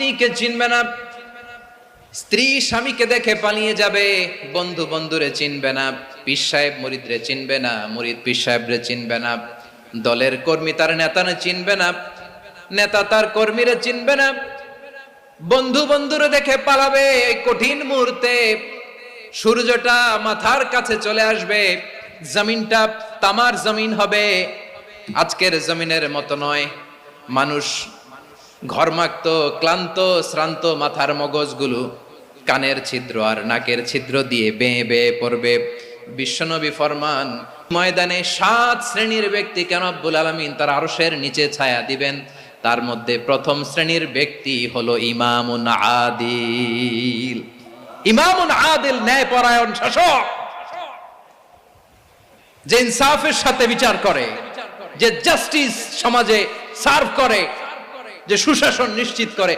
স্ত্রীকে চিনবে না, স্ত্রী স্বামীকে দেখে পালিয়ে যাবে, বন্ধু বন্ধুরে চিনবে না, পীর সাহেব মুরিদরে চিনবে না, মুরিদ পীর সাহেবরে চিনবে না, দলের কর্মী তার নেতারে চিনবে না, নেতা তার কর্মীরে চিনবে না, বন্ধু বন্ধুরে দেখে পালাবে। এই কঠিন মুহূর্তে সূর্যটা মাথার কাছে চলে আসবে, জমিনটা তামার জমিন হবে, আজকের জমিনের মতো নয়। মানুষ ঘর্মাক্ত, ক্লান্ত, শ্রান্ত মাথার মগজগুলো কানের ছিদ্র আর নাকের ছিদ্র দিয়ে বেয়ে বেয়ে পড়বে। বিশ্বনবী ফরমান, ময়দানে 7 শ্রেণীর ব্যক্তিকে রব্বুল আলামিন তার আরশের নিচে ছায়া দিবেন। তার মধ্যে প্রথম শ্রেণীর ব্যক্তি হলো ইমামুন আদিল। ইমামুন আদিল, ন্যায়পরায়ণ শাসক, যে ইনসাফের সাথে বিচার করে, যে জাস্টিস সমাজে সার্ভ করে, যে সুশাসন নিশ্চিত করে।